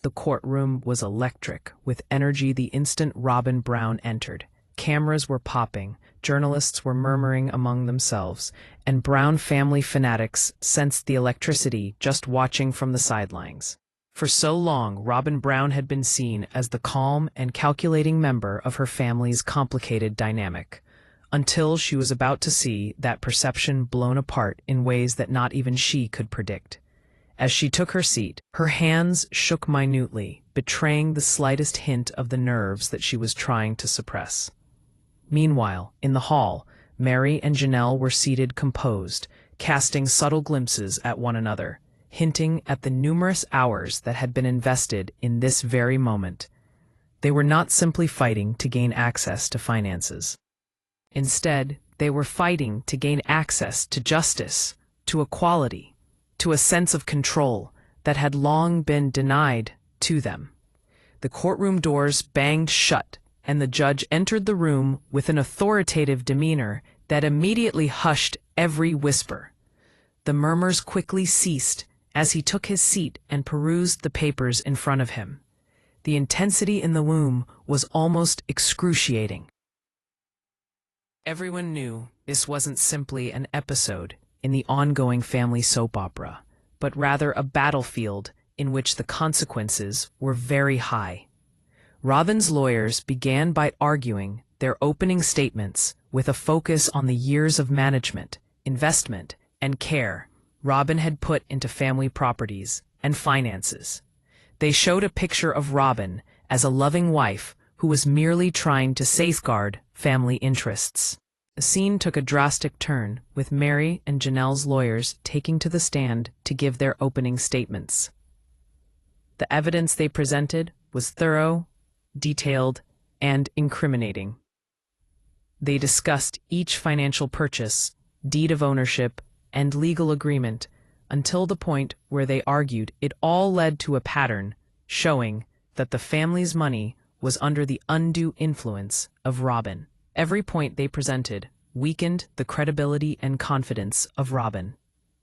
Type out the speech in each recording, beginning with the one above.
The courtroom was electric, with energy the instant Robyn Brown entered. Cameras were popping, journalists were murmuring among themselves, and Brown family fanatics sensed the electricity just watching from the sidelines. For so long, Robyn Brown had been seen as the calm and calculating member of her family's complicated dynamic, until she was about to see that perception blown apart in ways that not even she could predict. As she took her seat, her hands shook minutely, betraying the slightest hint of the nerves that she was trying to suppress. Meanwhile, in the hall, Meri and Janelle were seated composed, casting subtle glimpses at one another, hinting at the numerous hours that had been invested in this very moment. They were not simply fighting to gain access to finances. Instead, they were fighting to gain access to justice, to equality, to a sense of control that had long been denied to them. The courtroom doors banged shut, and the judge entered the room with an authoritative demeanor that immediately hushed every whisper. The murmurs quickly ceased as he took his seat and perused the papers in front of him. The intensity in the room was almost excruciating. Everyone knew this wasn't simply an episode in the ongoing family soap opera, but rather a battlefield in which the consequences were very high. Robyn's lawyers began by arguing their opening statements with a focus on the years of management, investment, and care Robyn had put into family properties and finances. They showed a picture of Robyn as a loving wife who was merely trying to safeguard family interests. The scene took a drastic turn, with Meri and Janelle's lawyers taking to the stand to give their opening statements. The evidence they presented was thorough, detailed, and incriminating. They discussed each financial purchase, deed of ownership, and legal agreement until the point where they argued it all led to a pattern showing that the family's money was under the undue influence of Robyn. Every point they presented weakened the credibility and confidence of Robyn.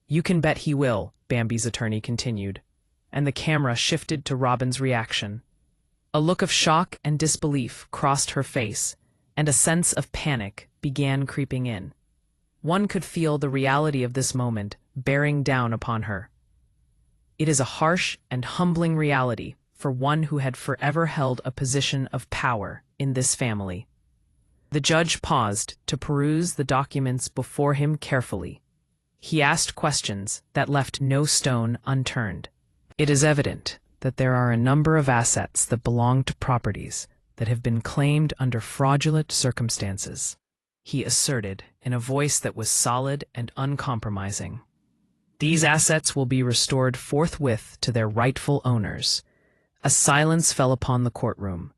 "You can bet he will," Bambi's attorney continued, and the camera shifted to Robyn's reaction. A look of shock and disbelief crossed her face, and a sense of panic began creeping in. One could feel the reality of this moment bearing down upon her. It is a harsh and humbling reality for one who had forever held a position of power in this family. The judge paused to peruse the documents before him carefully. He asked questions that left no stone unturned. "It is evident that there are a number of assets that belong to properties that have been claimed under fraudulent circumstances," he asserted in a voice that was solid and uncompromising. "These assets will be restored forthwith to their rightful owners." A silence fell upon the courtroom.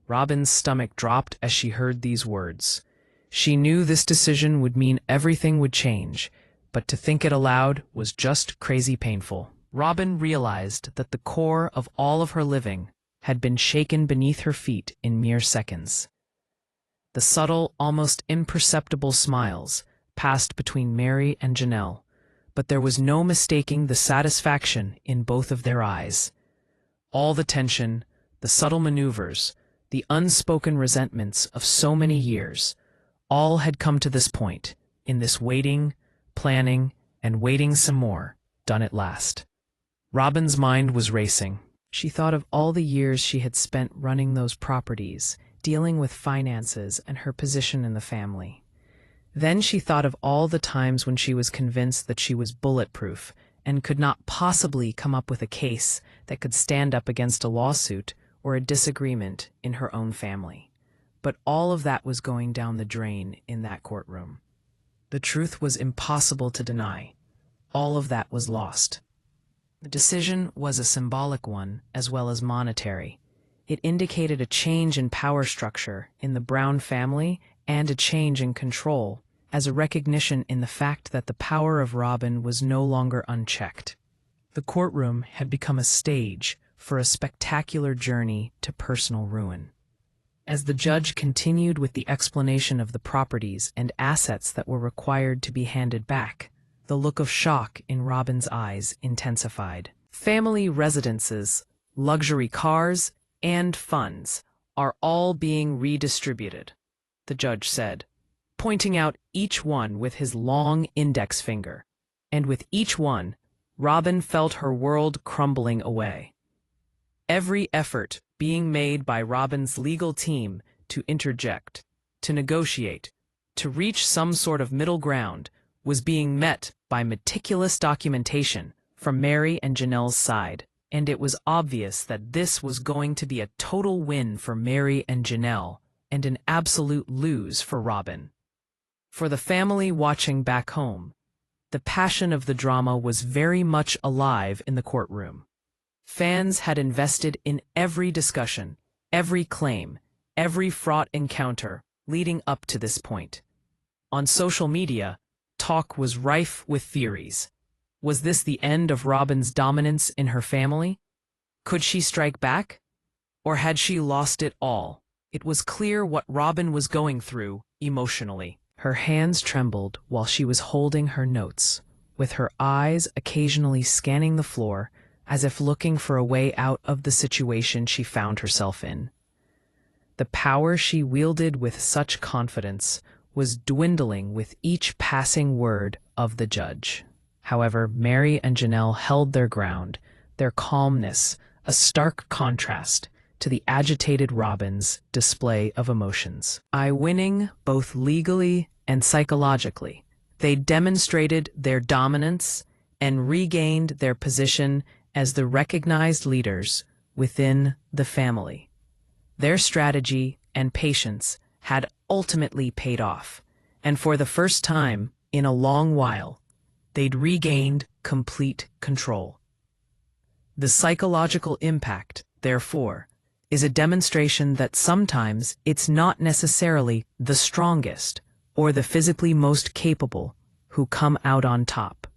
Robyn's stomach dropped as she heard these words. She knew this decision would mean everything would change, but to think it aloud was just crazy painful. Robyn realized that the core of all of her living had been shaken beneath her feet in mere seconds. The subtle, almost imperceptible smiles passed between Meri and Janelle, but there was no mistaking the satisfaction in both of their eyes. All the tension, the subtle maneuvers, the unspoken resentments of so many years, all had come to this point, in this waiting, planning, and waiting some more, done at last. Robyn's mind was racing. She thought of all the years she had spent running those properties, dealing with finances and her position in the family. Then she thought of all the times when she was convinced that she was bulletproof and could not possibly come up with a case that could stand up against a lawsuit or a disagreement in her own family. But all of that was going down the drain in that courtroom. The truth was impossible to deny. All of that was lost. The decision was a symbolic one as well as monetary. It indicated a change in power structure in the Brown family and a change in control, as a recognition in the fact that the power of Robyn was no longer unchecked. The courtroom had become a stage for a spectacular journey to personal ruin. As the judge continued with the explanation of the properties and assets that were required to be handed back, the look of shock in Robyn's eyes intensified. Family residences luxury cars, and funds are all being redistributed, the judge said, pointing out each one with his long index finger. And with each one, Robyn felt her world crumbling away. Every effort being made by Robyn's legal team to interject, to negotiate, to reach some sort of middle ground was being met by meticulous documentation from Meri and Janelle's side, and it was obvious that this was going to be a total win for Meri and Janelle and an absolute lose for Robyn. For the family watching back home, the passion of the drama was very much alive in the courtroom. Fans had invested in every discussion, every claim, every fraught encounter leading up to this point. On social media, talk was rife with theories. Was this the end of Robyn's dominance in her family? Could she strike back? Or had she lost it all? It was clear what Robyn was going through emotionally. Her hands trembled while she was holding her notes, with her eyes occasionally scanning the floor as if looking for a way out of the situation she found herself in. The power she wielded with such confidence was dwindling with each passing word of the judge. However, Meri and Janelle held their ground, their calmness a stark contrast to the agitated Robyn's display of emotions. By winning both legally and psychologically, they demonstrated their dominance and regained their position as the recognized leaders within the family. Their strategy and patience had ultimately paid off, and for the first time in a long while, they'd regained complete control. The psychological impact, therefore, is a demonstration that sometimes it's not necessarily the strongest or the physically most capable who come out on top.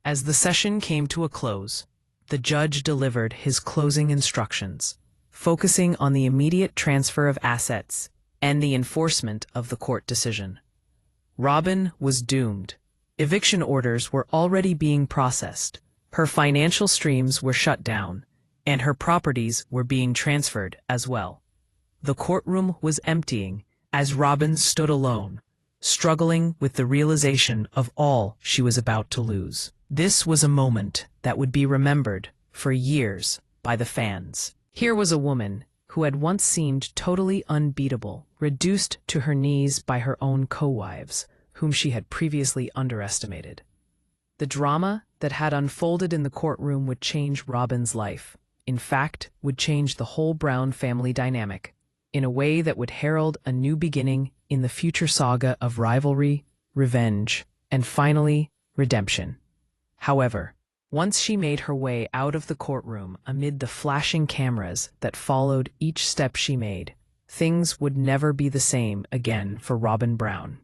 As the session came to a close, the judge delivered his closing instructions, focusing on the immediate transfer of assets and the enforcement of the court decision. Robyn was doomed. Eviction orders were already being processed, her financial streams were shut down, and her properties were being transferred as well. The courtroom was emptying as Robyn stood alone, struggling with the realization of all she was about to lose. This was a moment that would be remembered for years by the fans. Here was a woman who had once seemed totally unbeatable, reduced to her knees by her own co-wives, whom she had previously underestimated. The drama that had unfolded in the courtroom would change Robyn's life. In fact, would change the whole Brown family dynamic in a way that would herald a new beginning in the future saga of rivalry, revenge, and finally, redemption. However, once she made her way out of the courtroom amid the flashing cameras that followed each step she made, things would never be the same again for Robyn Brown.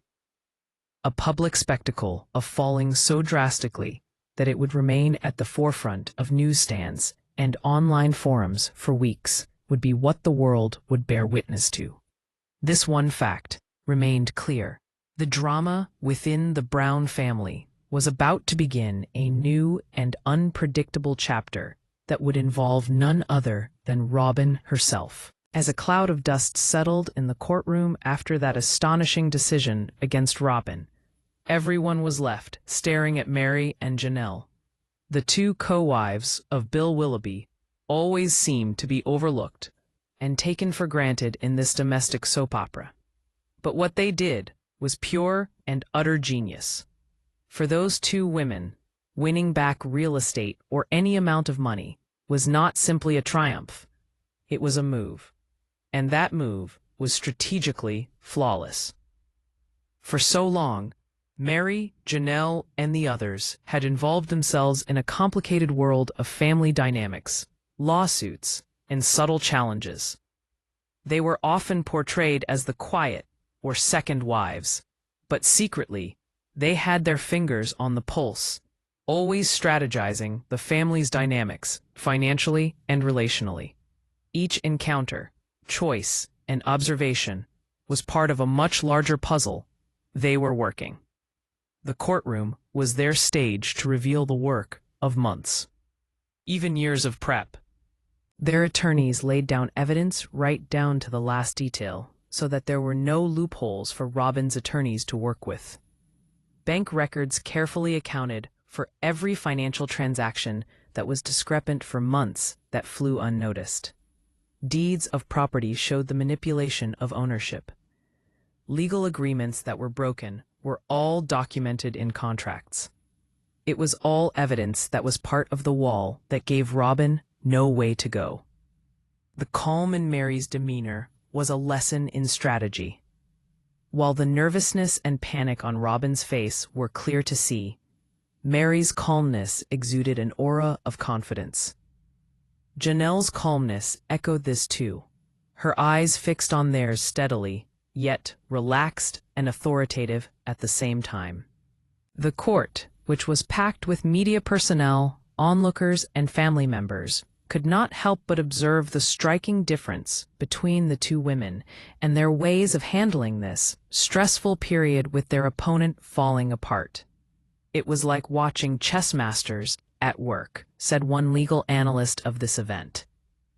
A public spectacle of falling so drastically that it would remain at the forefront of newsstands and online forums for weeks would be what the world would bear witness to. This one fact remained clear. The drama within the Brown family was about to begin a new and unpredictable chapter that would involve none other than Robyn herself. As a cloud of dust settled in the courtroom after that astonishing decision against Robyn, everyone was left staring at Meri and Janelle. The two co-wives of Bill Willoughby always seemed to be overlooked and taken for granted in this domestic soap opera. But what they did was pure and utter genius. For those two women, winning back real estate or any amount of money was not simply a triumph. It was a move. And that move was strategically flawless. For so long, Meri, Janelle, and the others had involved themselves in a complicated world of family dynamics, lawsuits, and subtle challenges. They were often portrayed as the quiet or second wives, but secretly, they had their fingers on the pulse, always strategizing the family's dynamics, financially and relationally. Each encounter, choice, and observation was part of a much larger puzzle they were working. The courtroom was their stage to reveal the work of months, even years of prep. Their attorneys laid down evidence right down to the last detail, so that there were no loopholes for Robyn's attorneys to work with. Bank records carefully accounted for every financial transaction that was discrepant for months that flew unnoticed. Deeds of property showed the manipulation of ownership. Legal agreements that were broken were all documented in contracts. It was all evidence that was part of the wall that gave Robyn no way to go. The calm in Meri's demeanor was a lesson in strategy. While the nervousness and panic on Robyn's face were clear to see, Meri's calmness exuded an aura of confidence. Janelle's calmness echoed this too, her eyes fixed on theirs steadily, yet relaxed and authoritative at the same time. The court, which was packed with media personnel, onlookers, and family members, could not help but observe the striking difference between the two women and their ways of handling this stressful period with their opponent falling apart. It was like watching chess masters at work, said one legal analyst of this event.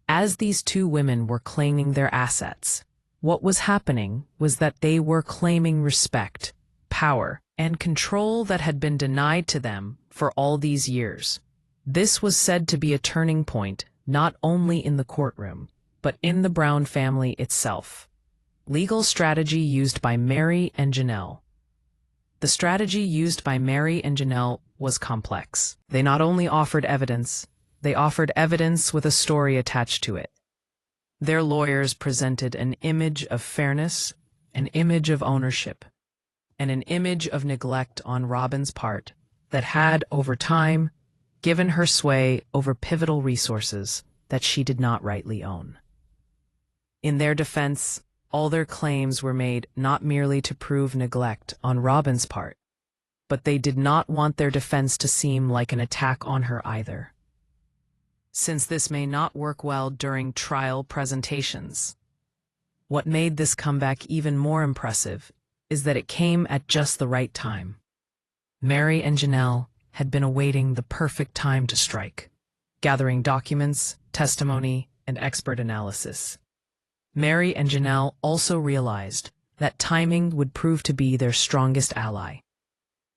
As these two women were claiming their assets, what was happening was that they were claiming respect, power, and control that had been denied to them for all these years. This was said to be a turning point not only in the courtroom, but in the Brown family itself. Legal strategy used by Meri and Janelle. The strategy used by Meri and Janelle was complex. They not only offered evidence, they offered evidence with a story attached to it. Their lawyers presented an image of fairness, an image of ownership, and an image of neglect on Robyn's part that had, over time, given her sway over pivotal resources that she did not rightly own. In their defense, all their claims were made not merely to prove neglect on Robyn's part, but they did not want their defense to seem like an attack on her either, since this may not work well during trial presentations. What made this comeback even more impressive is that it came at just the right time. Meri and Janelle had been awaiting the perfect time to strike, gathering documents, testimony, and expert analysis. Meri and Janelle also realized that timing would prove to be their strongest ally.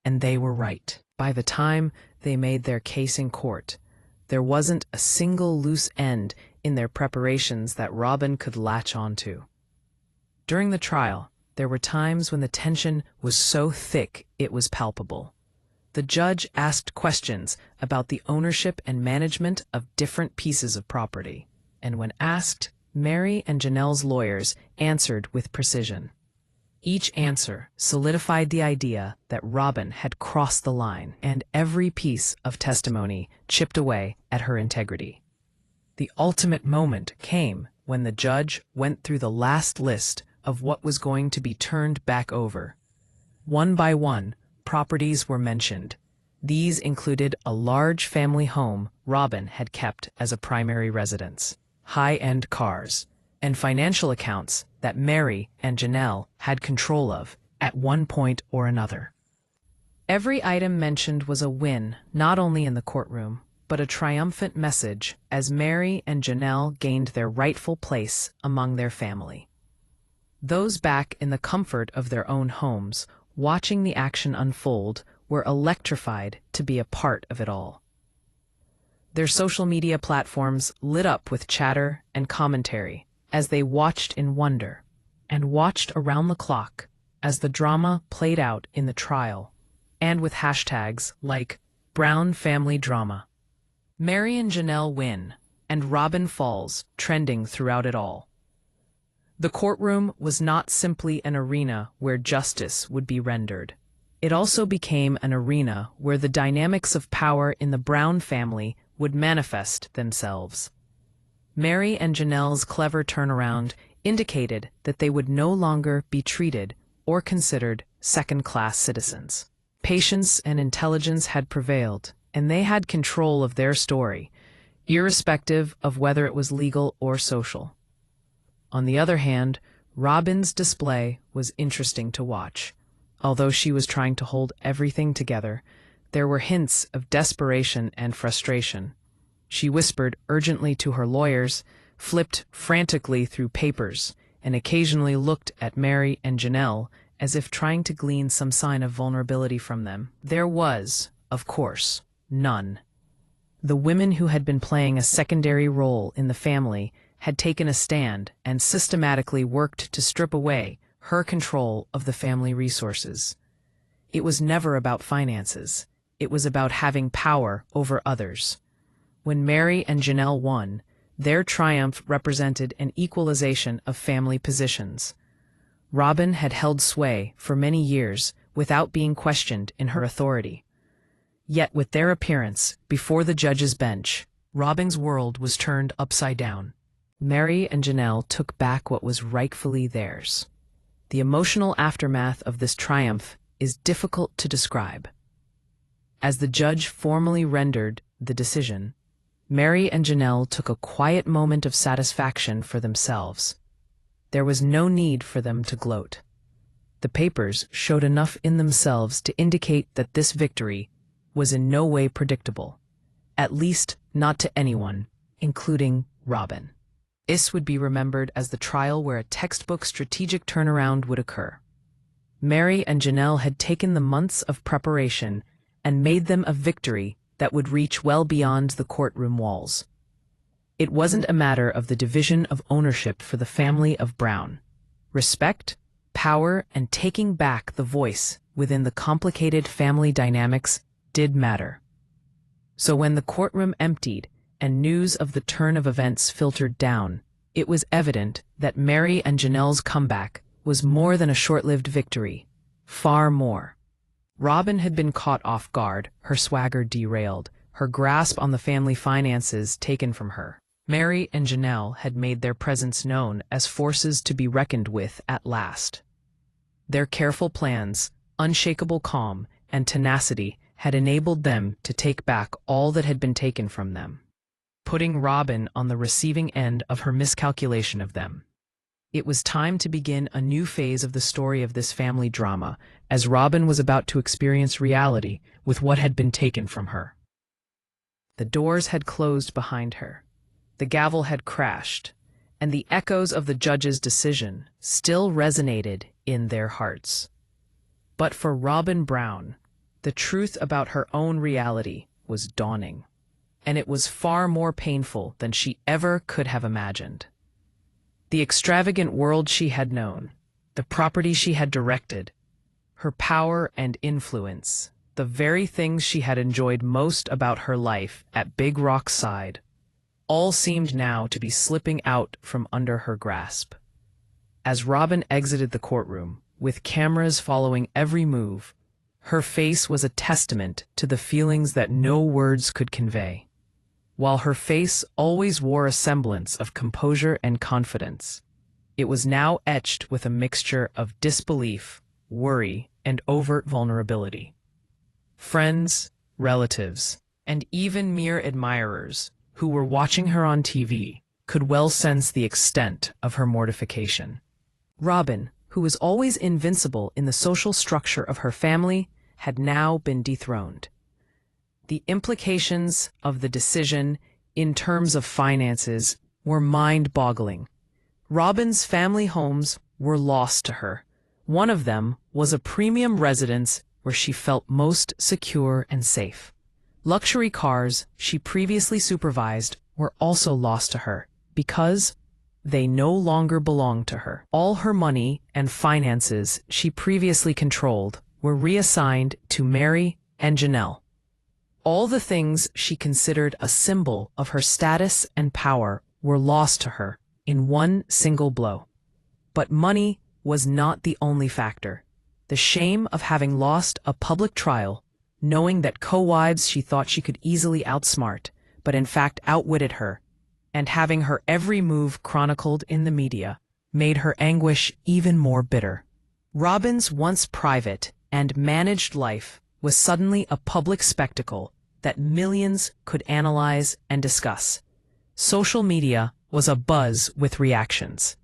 And they were right. By the time they made their case in court, there wasn't a single loose end in their preparations that Robyn could latch onto. During the trial, there were times when the tension was so thick it was palpable. The judge asked questions about the ownership and management of different pieces of property, and when asked, Meri and Janelle's lawyers answered with precision. Each answer solidified the idea that Robyn had crossed the line, and every piece of testimony chipped away at her integrity. The ultimate moment came when the judge went through the last list of what was going to be turned back over. One by one, properties were mentioned. These included a large family home Robyn had kept as a primary residence, high-end cars, and financial accounts that Meri and Janelle had control of at one point or another. Every item mentioned was a win, not only in the courtroom, but a triumphant message as Meri and Janelle gained their rightful place among their family. Those back in the comfort of their own homes, watching the action unfold, were electrified to be a part of it all. Their social media platforms lit up with chatter and commentary as they watched in wonder and watched around the clock as the drama played out in the trial, and with hashtags like Brown Family Drama, Meri and Janelle win, and Robyn falls trending throughout it all. The courtroom was not simply an arena where justice would be rendered. It also became an arena where the dynamics of power in the Brown family would manifest themselves. Meri and Janelle's clever turnaround indicated that they would no longer be treated or considered second-class citizens. Patience and intelligence had prevailed, and they had control of their story, irrespective of whether it was legal or social. On the other hand, Robyn's display was interesting to watch. Although she was trying to hold everything together, there were hints of desperation and frustration. She whispered urgently to her lawyers, flipped frantically through papers, and occasionally looked at Meri and Janelle as if trying to glean some sign of vulnerability from them. There was, of course, none. The women who had been playing a secondary role in the family had taken a stand and systematically worked to strip away her control of the family resources. It was never about finances. It was about having power over others. When Meri and Janelle won, their triumph represented an equalization of family positions. Robyn had held sway for many years without being questioned in her authority. Yet with their appearance before the judge's bench, Robyn's world was turned upside down. Meri and Janelle took back what was rightfully theirs. The emotional aftermath of this triumph is difficult to describe. As the judge formally rendered the decision, Meri and Janelle took a quiet moment of satisfaction for themselves. There was no need for them to gloat. The papers showed enough in themselves to indicate that this victory was in no way predictable, at least not to anyone, including Robyn. This would be remembered as the trial where a textbook strategic turnaround would occur. Meri and Janelle had taken the months of preparation and made them a victory that would reach well beyond the courtroom walls. It wasn't a matter of the division of ownership for the family of Brown. Respect, power, and taking back the voice within the complicated family dynamics did matter. So when the courtroom emptied and news of the turn of events filtered down, it was evident that Meri and Janelle's comeback was more than a short-lived victory, far more. Robyn had been caught off guard, her swagger derailed, her grasp on the family finances taken from her. Meri and Janelle had made their presence known as forces to be reckoned with at last. Their careful plans, unshakable calm, and tenacity had enabled them to take back all that had been taken from them, putting Robyn on the receiving end of her miscalculation of them. It was time to begin a new phase of the story of this family drama, as Robyn was about to experience reality with what had been taken from her. The doors had closed behind her, the gavel had crashed, and the echoes of the judge's decision still resonated in their hearts. But for Robyn Brown, the truth about her own reality was dawning, and it was far more painful than she ever could have imagined. The extravagant world she had known, the property she had directed, her power and influence, the very things she had enjoyed most about her life at Big Rock's side, all seemed now to be slipping out from under her grasp. As Robyn exited the courtroom, with cameras following every move, her face was a testament to the feelings that no words could convey. While her face always wore a semblance of composure and confidence, it was now etched with a mixture of disbelief, worry, and overt vulnerability. Friends, relatives, and even mere admirers who were watching her on TV could well sense the extent of her mortification. Robyn, who was always invincible in the social structure of her family, had now been dethroned. The implications of the decision in terms of finances were mind-boggling. Robyn's family homes were lost to her. One of them was a premium residence where she felt most secure and safe. Luxury cars she previously supervised were also lost to her because they no longer belonged to her. All her money and finances she previously controlled were reassigned to Meri and Janelle. All the things she considered a symbol of her status and power were lost to her in one single blow. But money was not the only factor. The shame of having lost a public trial, knowing that co-wives she thought she could easily outsmart, but in fact outwitted her, and having her every move chronicled in the media, made her anguish even more bitter. Robyn's once private and managed life was suddenly a public spectacle that millions could analyze and discuss. Social media was abuzz with reactions.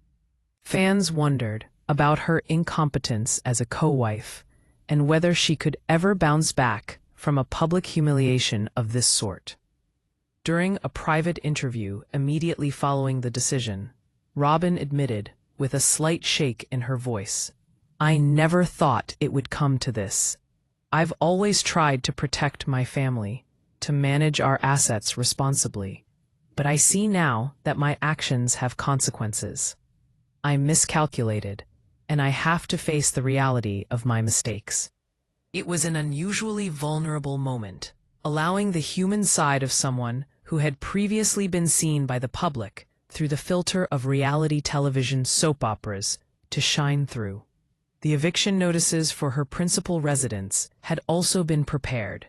Fans wondered about her incompetence as a co-wife and whether she could ever bounce back from a public humiliation of this sort. During a private interview immediately following the decision, Robyn admitted, with a slight shake in her voice, "I never thought it would come to this. I've always tried to protect my family, to manage our assets responsibly. But I see now that my actions have consequences. I miscalculated, and I have to face the reality of my mistakes." It was an unusually vulnerable moment, allowing the human side of someone who had previously been seen by the public through the filter of reality television soap operas to shine through. The eviction notices for her principal residence had also been prepared,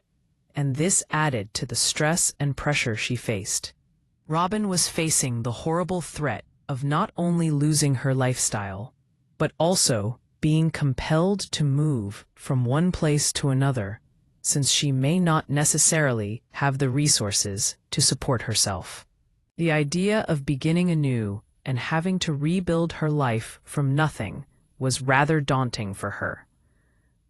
and this added to the stress and pressure she faced. Robyn was facing the horrible threat of not only losing her lifestyle, but also being compelled to move from one place to another, since she may not necessarily have the resources to support herself. The idea of beginning anew and having to rebuild her life from nothing was rather daunting for her.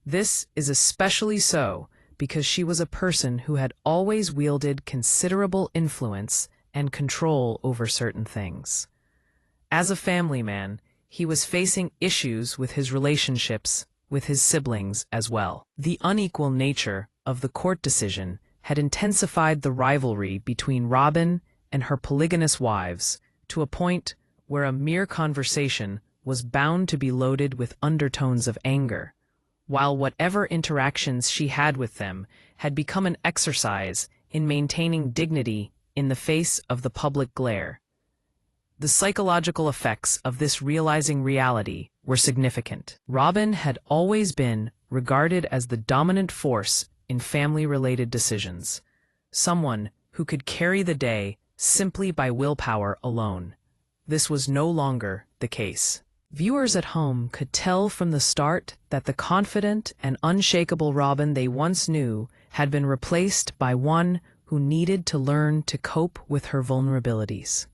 This is especially so because she was a person who had always wielded considerable influence and control over certain things. As a family man, he was facing issues with his relationships with his siblings as well. The unequal nature of the court decision had intensified the rivalry between Robyn and her polygynous wives to a point where a mere conversation was bound to be loaded with undertones of anger, while whatever interactions she had with them had become an exercise in maintaining dignity in the face of the public glare. The psychological effects of this realizing reality were significant. Robyn had always been regarded as the dominant force in family-related decisions, someone who could carry the day simply by willpower alone. This was no longer the case. Viewers at home could tell from the start that the confident and unshakable Robyn they once knew had been replaced by one who needed to learn to cope with her vulnerabilities.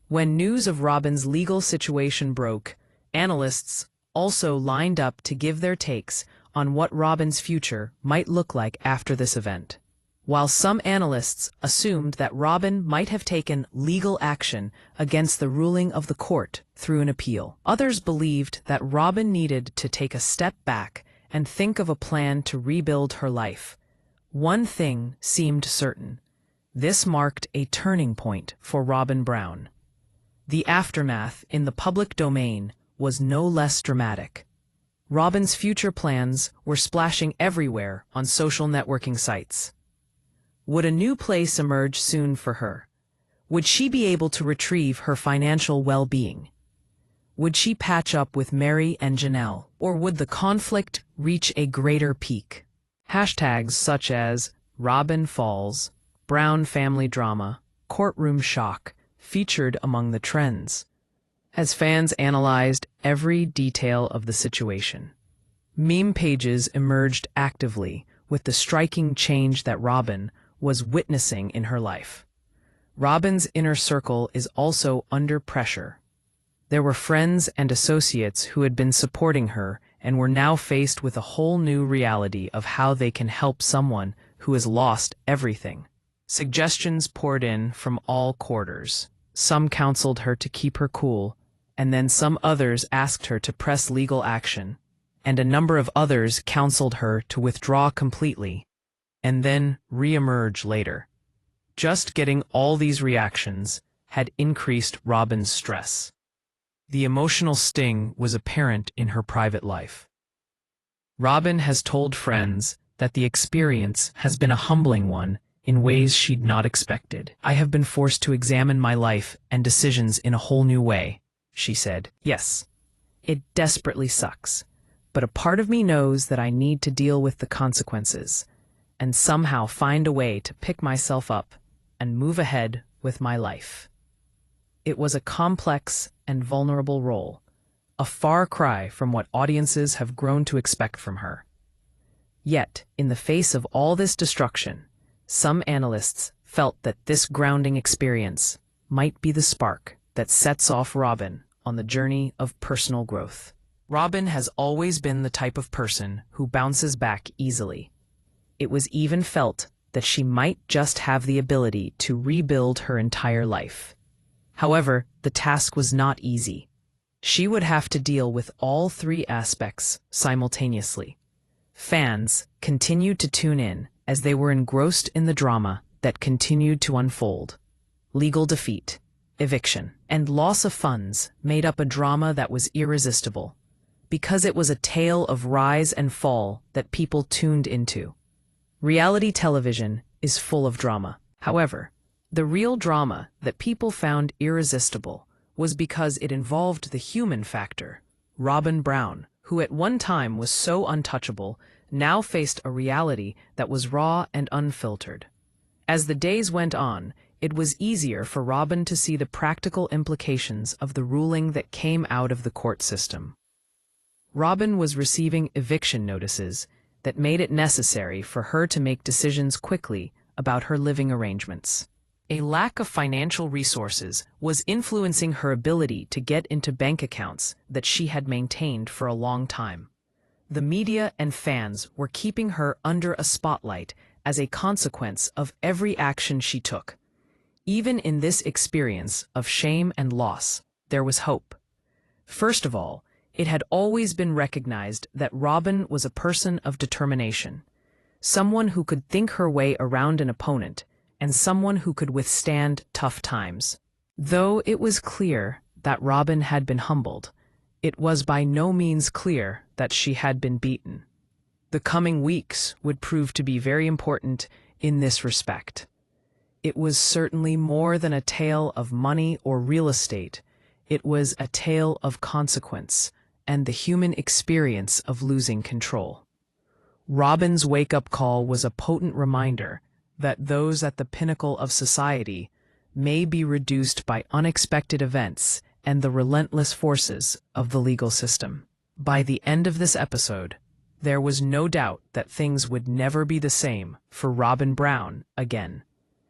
When news of Robyn's legal situation broke, analysts also lined up to give their takes on what Robyn's future might look like after this event. While some analysts assumed that Robyn might have taken legal action against the ruling of the court through an appeal, others believed that Robyn needed to take a step back and think of a plan to rebuild her life. One thing seemed certain: this marked a turning point for Robyn Brown. The aftermath in the public domain was no less dramatic. Robyn's future plans were splashing everywhere on social networking sites. Would a new place emerge soon for her? Would she be able to retrieve her financial well-being? Would she patch up with Meri and Janelle? Or would the conflict reach a greater peak? Hashtags such as Robyn Falls, Brown Family Drama, Courtroom Shock featured among the trends, as fans analyzed every detail of the situation. Meme pages emerged actively with the striking change that Robyn was witnessing in her life. Robyn's inner circle is also under pressure. There were friends and associates who had been supporting her and were now faced with a whole new reality of how they can help someone who has lost everything. Suggestions poured in from all quarters. Some counseled her to keep her cool, and then some others asked her to press legal action, and a number of others counseled her to withdraw completely, and then re-emerge later. Just getting all these reactions had increased Robyn's stress. The emotional sting was apparent in her private life. Robyn has told friends that the experience has been a humbling one in ways she'd not expected. "I have been forced to examine my life and decisions in a whole new way," she said. "Yes, it desperately sucks, but a part of me knows that I need to deal with the consequences and somehow find a way to pick myself up and move ahead with my life." It was a complex and vulnerable role, a far cry from what audiences have grown to expect from her. Yet, in the face of all this destruction, some analysts felt that this grounding experience might be the spark that sets off Robyn on the journey of personal growth. Robyn has always been the type of person who bounces back easily. It was even felt that she might just have the ability to rebuild her entire life. However, the task was not easy. She would have to deal with all three aspects simultaneously. Fans continued to tune in as they were engrossed in the drama that continued to unfold. Legal defeat, eviction, and loss of funds made up a drama that was irresistible, because it was a tale of rise and fall that people tuned into. Reality television is full of drama. However, the real drama that people found irresistible was because it involved the human factor. Robyn Brown, who at one time was so untouchable, now faced a reality that was raw and unfiltered. As the days went on, it was easier for Robyn to see the practical implications of the ruling that came out of the court system. Robyn was receiving eviction notices that made it necessary for her to make decisions quickly about her living arrangements. A lack of financial resources was influencing her ability to get into bank accounts that she had maintained for a long time. The media and fans were keeping her under a spotlight as a consequence of every action she took. Even in this experience of shame and loss, there was hope. First of all, it had always been recognized that Robyn was a person of determination, someone who could think her way around an opponent, and someone who could withstand tough times. Though it was clear that Robyn had been humbled, it was by no means clear that she had been beaten. The coming weeks would prove to be very important in this respect. It was certainly more than a tale of money or real estate. It was a tale of consequence and the human experience of losing control. Robyn's wake-up call was a potent reminder that those at the pinnacle of society may be reduced by unexpected events and the relentless forces of the legal system. By the end of this episode, there was no doubt that things would never be the same for Robyn Brown again.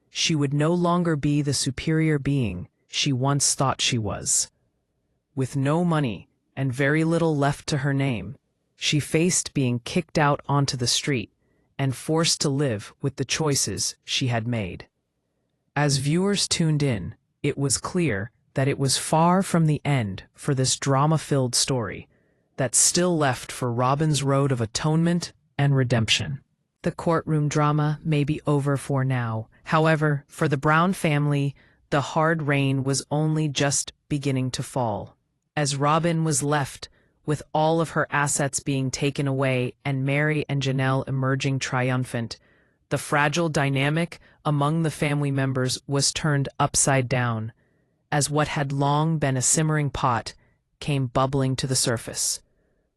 She would no longer be the superior being she once thought she was. With no money and very little left to her name, she faced being kicked out onto the street and forced to live with the choices she had made. As viewers tuned in, it was clear that it was far from the end for this drama-filled story that still left for Robyn's road of atonement and redemption. The courtroom drama may be over for now. However, for the Brown family, the hard rain was only just beginning to fall. As Robyn was left with all of her assets being taken away and Meri and Janelle emerging triumphant, the fragile dynamic among the family members was turned upside down, as what had long been a simmering pot came bubbling to the surface.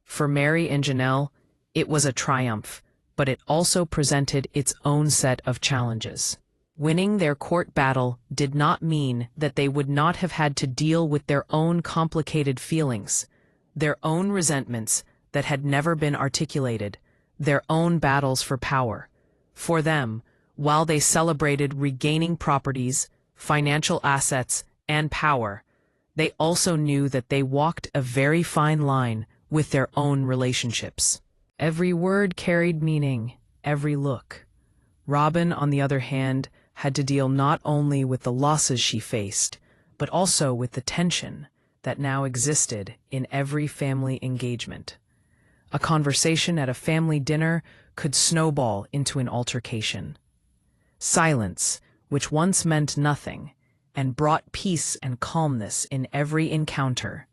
For Meri and Janelle, it was a triumph, but it also presented its own set of challenges. Winning their court battle did not mean that they would not have had to deal with their own complicated feelings, their own resentments that had never been articulated, their own battles for power. For them, while they celebrated regaining properties, financial assets, and power, they also knew that they walked a very fine line with their own relationships. Every word carried meaning, every look. Robyn, on the other hand, had to deal not only with the losses she faced, but also with the tension that now existed in every family engagement. A conversation at a family dinner could snowball into an altercation. Silence, which once meant nothing, and brought peace and calmness in every encounter,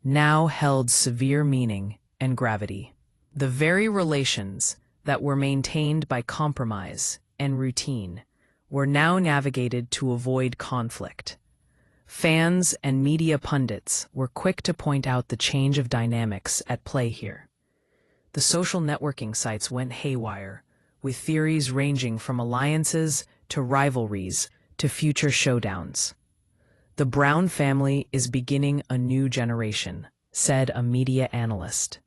now held severe meaning and gravity. The very relations that were maintained by compromise and routine were now navigated to avoid conflict. Fans and media pundits were quick to point out the change of dynamics at play here. The social networking sites went haywire, with theories ranging from alliances to rivalries to future showdowns. The Brown family is beginning a new generation, said a media analyst.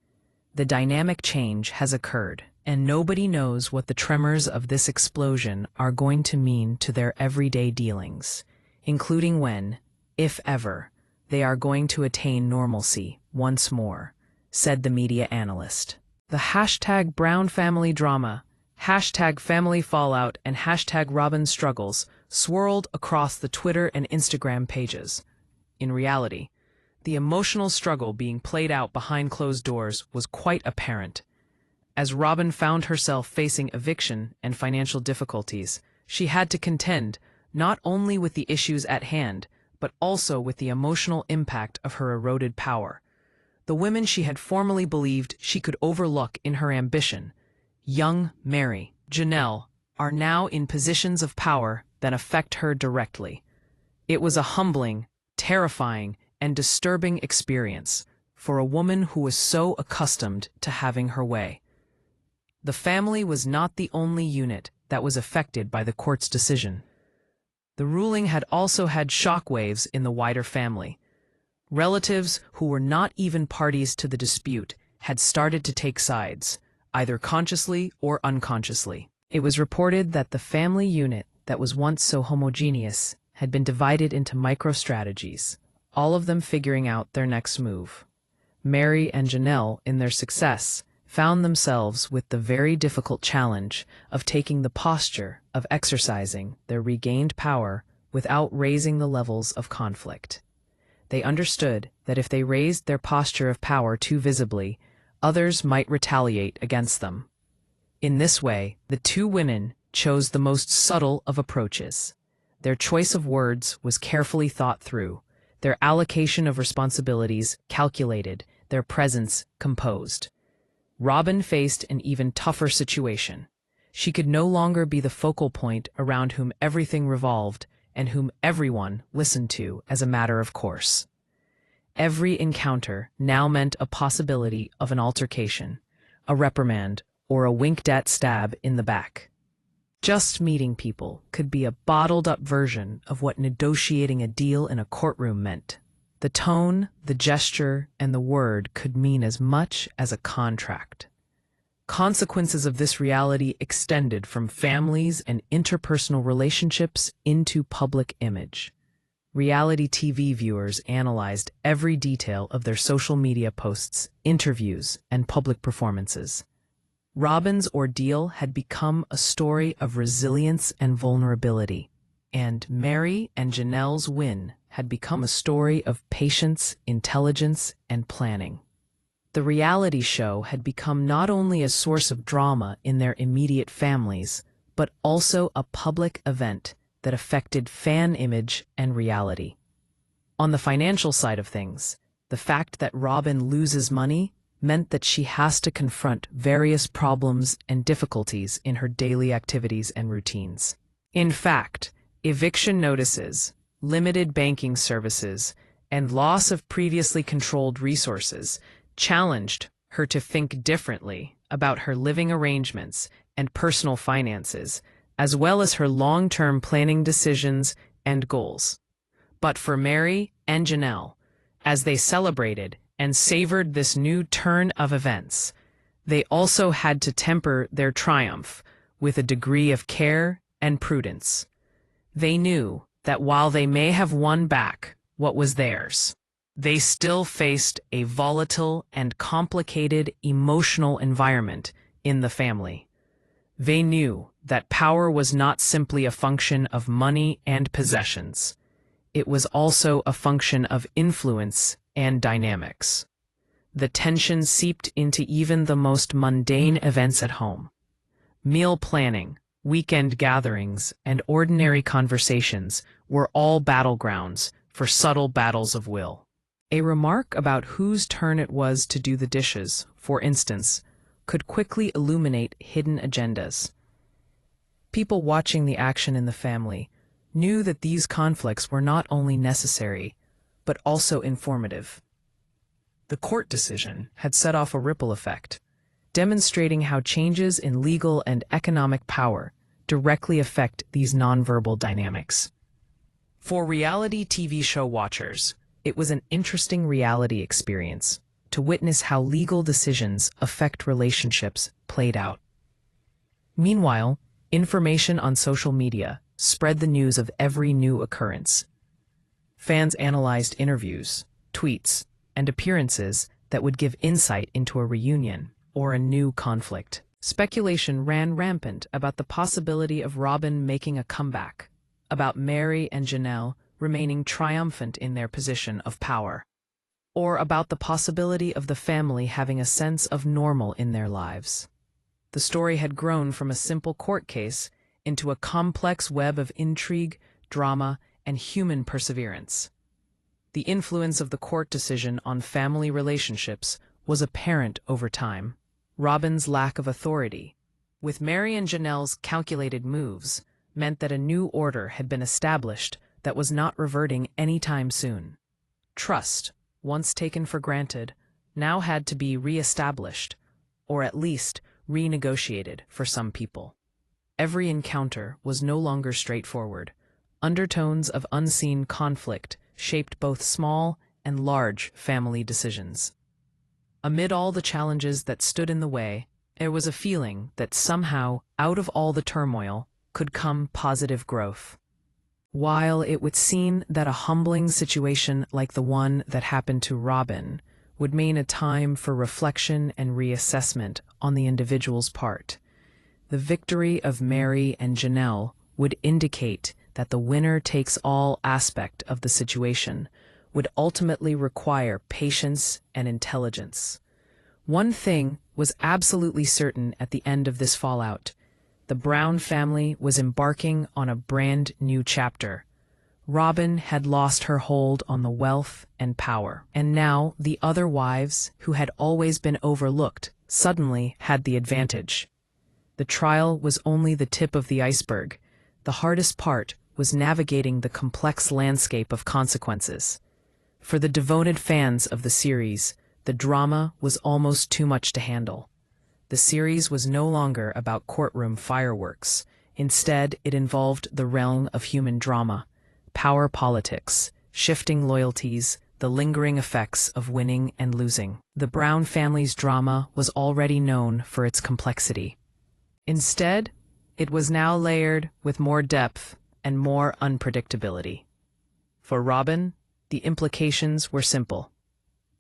The dynamic change has occurred, and nobody knows what the tremors of this explosion are going to mean to their everyday dealings, including when, if ever, they are going to attain normalcy once more, said the media analyst. The hashtag Brown family drama Hashtag family fallout and hashtag Robyn struggles swirled across the Twitter and Instagram pages. In reality, the emotional struggle being played out behind closed doors was quite apparent. As Robyn found herself facing eviction and financial difficulties, she had to contend not only with the issues at hand, but also with the emotional impact of her eroded power. The women she had formerly believed she could overlook in her ambition, young Meri, Janelle, are now in positions of power that affect her directly. It was a humbling, terrifying, and disturbing experience for a woman who was so accustomed to having her way. The family was not the only unit that was affected by the court's decision. The ruling had also had shockwaves in the wider family. Relatives who were not even parties to the dispute had started to take sides, either consciously or unconsciously. It was reported that the family unit that was once so homogeneous had been divided into micro-strategies, all of them figuring out their next move. Meri and Janelle, in their success, found themselves with the very difficult challenge of taking the posture of exercising their regained power without raising the levels of conflict. They understood that if they raised their posture of power too visibly, others might retaliate against them. In this way, the two women chose the most subtle of approaches. Their choice of words was carefully thought through, their allocation of responsibilities calculated, their presence composed. Robyn faced an even tougher situation. She could no longer be the focal point around whom everything revolved and whom everyone listened to as a matter of course. Every encounter now meant a possibility of an altercation, a reprimand, or a winked-at stab in the back. Just meeting people could be a bottled-up version of what negotiating a deal in a courtroom meant. The tone, the gesture, and the word could mean as much as a contract. Consequences of this reality extended from families and interpersonal relationships into public image. Reality TV viewers analyzed every detail of their social media posts, interviews, and public performances. Robyn's ordeal had become a story of resilience and vulnerability, and Meri and Janelle's win had become a story of patience, intelligence, and planning. The reality show had become not only a source of drama in their immediate families, but also a public event that affected fan image and reality. On the financial side of things, the fact that Robyn loses money meant that she has to confront various problems and difficulties in her daily activities and routines. In fact, eviction notices, limited banking services, and loss of previously controlled resources challenged her to think differently about her living arrangements and personal finances, as well as her long-term planning decisions and goals. But for Meri and Janelle, as they celebrated and savored this new turn of events, they also had to temper their triumph with a degree of care and prudence. They knew that while they may have won back what was theirs, they still faced a volatile and complicated emotional environment in the family. They knew that power was not simply a function of money and possessions. It was also a function of influence and dynamics. The tension seeped into even the most mundane events at home. Meal planning, weekend gatherings, and ordinary conversations were all battlegrounds for subtle battles of will. A remark about whose turn it was to do the dishes, for instance, could quickly illuminate hidden agendas. People watching the action in the family knew that these conflicts were not only necessary, but also informative. The court decision had set off a ripple effect, demonstrating how changes in legal and economic power directly affect these nonverbal dynamics. For reality TV show watchers, it was an interesting reality experience to witness how legal decisions affect relationships played out. Meanwhile, information on social media spread the news of every new occurrence. Fans analyzed interviews, tweets, and appearances that would give insight into a reunion or a new conflict. Speculation ran rampant about the possibility of Robyn making a comeback, about Meri and Janelle remaining triumphant in their position of power, or about the possibility of the family having a sense of normal in their lives. The story had grown from a simple court case into a complex web of intrigue, drama, and human perseverance. The influence of the court decision on family relationships was apparent over time. Robyn's lack of authority, with Meri and Janelle's calculated moves, meant that a new order had been established that was not reverting anytime soon. Trust, once taken for granted, now had to be re-established, or at least renegotiated for some people. Every encounter was no longer straightforward. Undertones of unseen conflict shaped both small and large family decisions. Amid all the challenges that stood in the way, there was a feeling that somehow, out of all the turmoil, could come positive growth. While it would seem that a humbling situation like the one that happened to Robyn would mean a time for reflection and reassessment on the individual's part, the victory of Meri and Janelle would indicate that the winner-takes-all aspect of the situation would ultimately require patience and intelligence. One thing was absolutely certain at the end of this fallout. The Brown family was embarking on a brand new chapter. Robyn had lost her hold on the wealth and power, and now the other wives, who had always been overlooked, suddenly had the advantage. The trial was only the tip of the iceberg. The hardest part was navigating the complex landscape of consequences. For the devoted fans of the series, the drama was almost too much to handle. The series was no longer about courtroom fireworks. Instead, it involved the realm of human drama, power politics, shifting loyalties, the lingering effects of winning and losing. The Brown family's drama was already known for its complexity. Instead, it was now layered with more depth and more unpredictability. For Robyn, the implications were simple.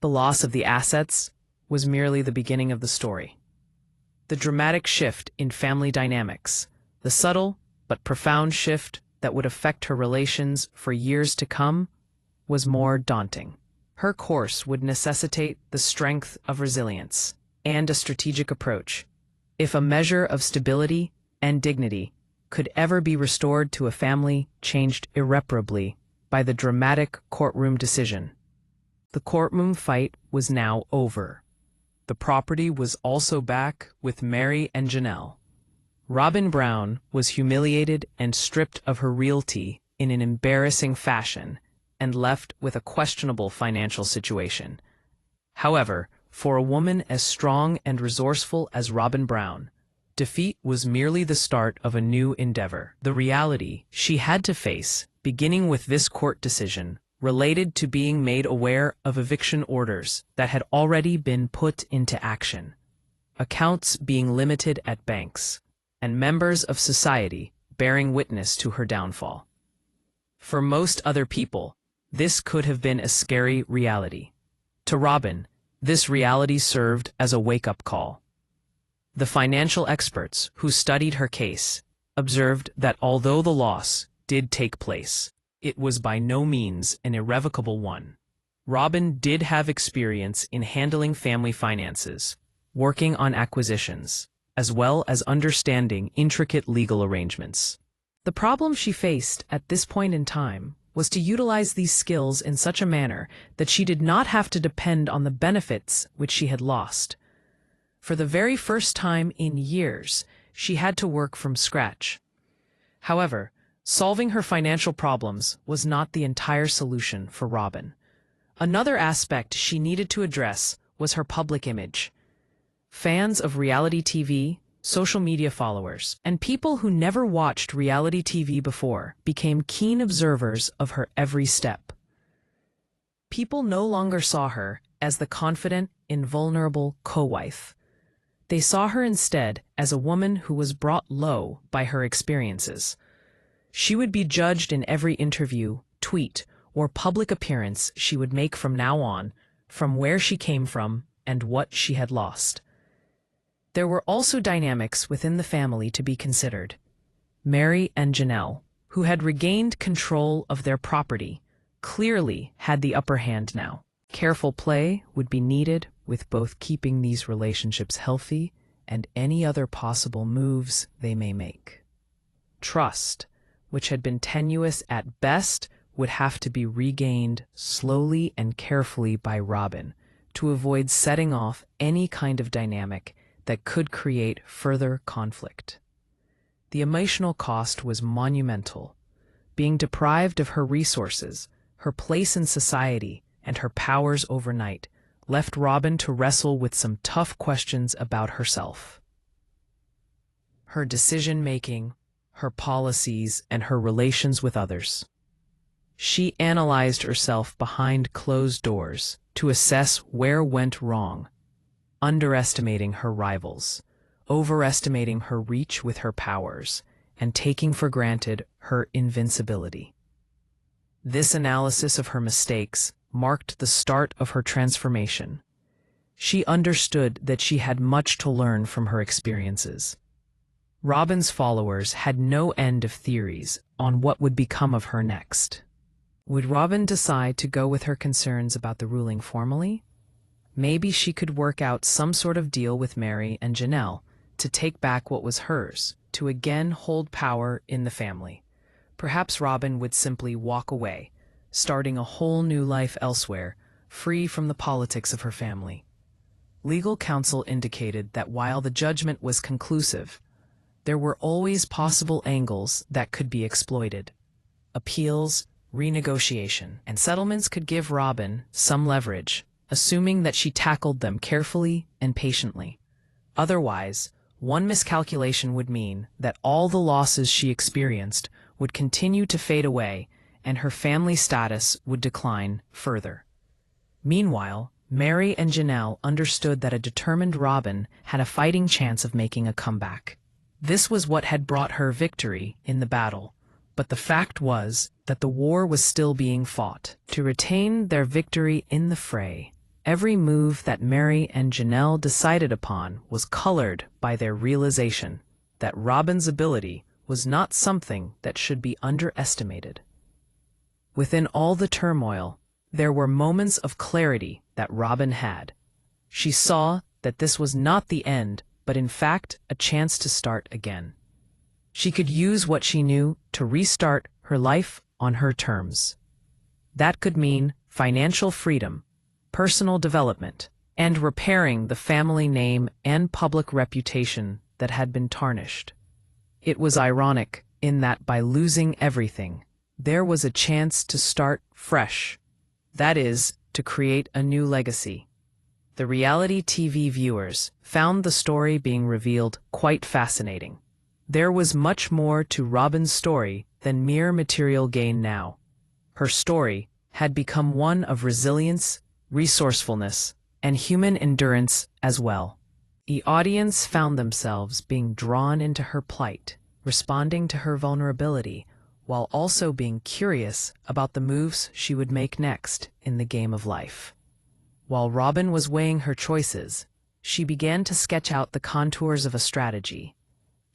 The loss of the assets was merely the beginning of the story. The dramatic shift in family dynamics, the subtle but profound shift that would affect her relations for years to come, was more daunting. Her course would necessitate the strength of resilience and a strategic approach. If a measure of stability and dignity could ever be restored to a family changed irreparably by the dramatic courtroom decision. The courtroom fight was now over. The property was also back with Meri and Janelle. Robyn Brown was humiliated and stripped of her realty in an embarrassing fashion and left with a questionable financial situation. However, for a woman as strong and resourceful as Robyn Brown, defeat was merely the start of a new endeavor. The reality she had to face, beginning with this court decision, related to being made aware of eviction orders that had already been put into action, accounts being limited at banks, and members of society bearing witness to her downfall. For most other people, this could have been a scary reality. To Robyn, this reality served as a wake-up call. The financial experts who studied her case observed that although the loss did take place, it was by no means an irrevocable one. Robyn did have experience in handling family finances, working on acquisitions, as well as understanding intricate legal arrangements. The problem she faced at this point in time was to utilize these skills in such a manner that she did not have to depend on the benefits which she had lost. For the very first time in years, she had to work from scratch. However, solving her financial problems was not the entire solution for Robyn. Another aspect she needed to address was her public image. Fans of reality TV, social media followers, and people who never watched reality TV before became keen observers of her every step. People no longer saw her as the confident, invulnerable co-wife. They saw her instead as a woman who was brought low by her experiences. She would be judged in every interview, tweet, or public appearance she would make from now on, from where she came from and what she had lost. There were also dynamics within the family to be considered. Meri and Janelle, who had regained control of their property, clearly had the upper hand now. Careful play would be needed with both keeping these relationships healthy and any other possible moves they may make. Trust, which had been tenuous at best, would have to be regained slowly and carefully by Robyn to avoid setting off any kind of dynamic that could create further conflict. The emotional cost was monumental. Being deprived of her resources, her place in society, and her powers overnight left Robyn to wrestle with some tough questions about herself. Her decision-making, her policies, and her relations with others. She analyzed herself behind closed doors to assess where went wrong, underestimating her rivals, overestimating her reach with her powers, and taking for granted her invincibility. This analysis of her mistakes marked the start of her transformation. She understood that she had much to learn from her experiences. Robyn's followers had no end of theories on what would become of her next. Would Robyn decide to go with her concerns about the ruling formally? Maybe she could work out some sort of deal with Meri and Janelle to take back what was hers, to again hold power in the family. Perhaps Robyn would simply walk away, starting a whole new life elsewhere, free from the politics of her family. Legal counsel indicated that while the judgment was conclusive, there were always possible angles that could be exploited. Appeals, renegotiation, and settlements could give Robyn some leverage, assuming that she tackled them carefully and patiently. Otherwise, one miscalculation would mean that all the losses she experienced would continue to fade away and her family status would decline further. Meanwhile, Meri and Janelle understood that a determined Robyn had a fighting chance of making a comeback. This was what had brought her victory in the battle, but the fact was that the war was still being fought. To retain their victory in the fray, every move that Meri and Janelle decided upon was colored by their realization that Robyn's ability was not something that should be underestimated. Within all the turmoil, there were moments of clarity that Robyn had. She saw that this was not the end, but in fact a chance to start again. She could use what she knew to restart her life on her terms. That could mean financial freedom, personal development, and repairing the family name and public reputation that had been tarnished. It was ironic in that by losing everything, there was a chance to start fresh. That is, to create a new legacy. The reality TV viewers found the story being revealed quite fascinating. There was much more to Robyn's story than mere material gain now. Her story had become one of resilience, resourcefulness, and human endurance as well. The audience found themselves being drawn into her plight, responding to her vulnerability, while also being curious about the moves she would make next in the game of life. While Robyn was weighing her choices, she began to sketch out the contours of a strategy.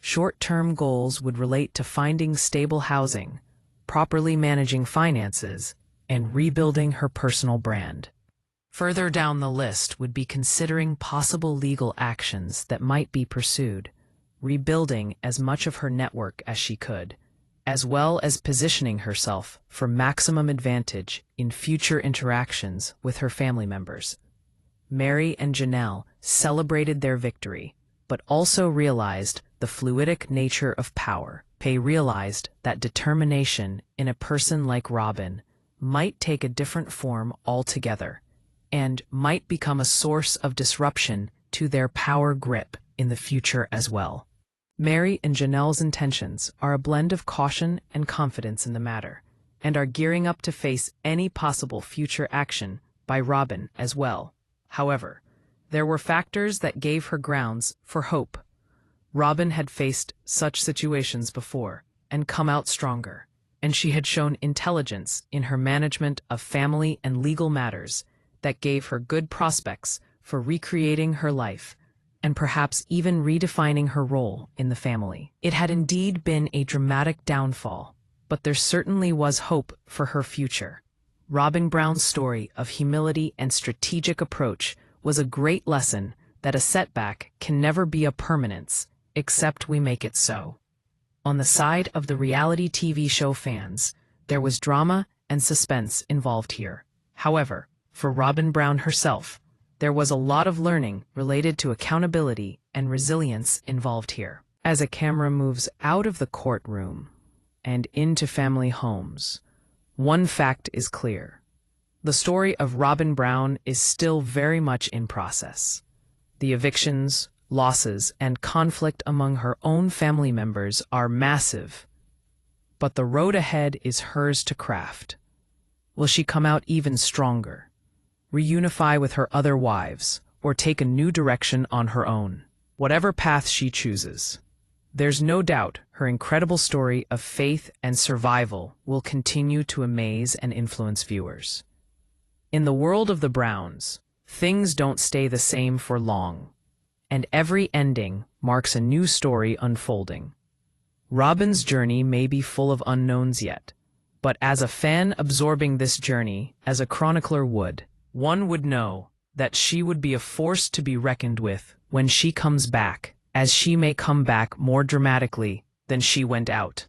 Short-term goals would relate to finding stable housing, properly managing finances, and rebuilding her personal brand. Further down the list would be considering possible legal actions that might be pursued, rebuilding as much of her network as she could, as well as positioning herself for maximum advantage in future interactions with her family members. Meri and Janelle celebrated their victory, but also realized the fluidic nature of power. They realized that determination in a person like Robyn might take a different form altogether, and might become a source of disruption to their power grip in the future as well. Meri and Janelle's intentions are a blend of caution and confidence in the matter, and are gearing up to face any possible future action by Robyn as well. However, there were factors that gave her grounds for hope. Robyn had faced such situations before and come out stronger, and she had shown intelligence in her management of family and legal matters that gave her good prospects for recreating her life and perhaps even redefining her role in the family. It had indeed been a dramatic downfall, but there certainly was hope for her future. Robyn Brown's story of humility and strategic approach was a great lesson that a setback can never be a permanence, except we make it so. On the side of the reality TV show fans, there was drama and suspense involved here. However, for Robyn Brown herself, there was a lot of learning related to accountability and resilience involved here. As a camera moves out of the courtroom and into family homes, one fact is clear. The story of Robyn Brown is still very much in process. The evictions, losses, and conflict among her own family members are massive, but the road ahead is hers to craft. Will she come out even stronger, reunify with her other wives, or take a new direction on her own? Whatever path she chooses, there's no doubt her incredible story of faith and survival will continue to amaze and influence viewers. In the world of the Browns, things don't stay the same for long, and every ending marks a new story unfolding. Robyn's journey may be full of unknowns yet, but as a fan absorbing this journey as a chronicler would, one would know that she would be a force to be reckoned with when she comes back, as she may come back more dramatically than she went out.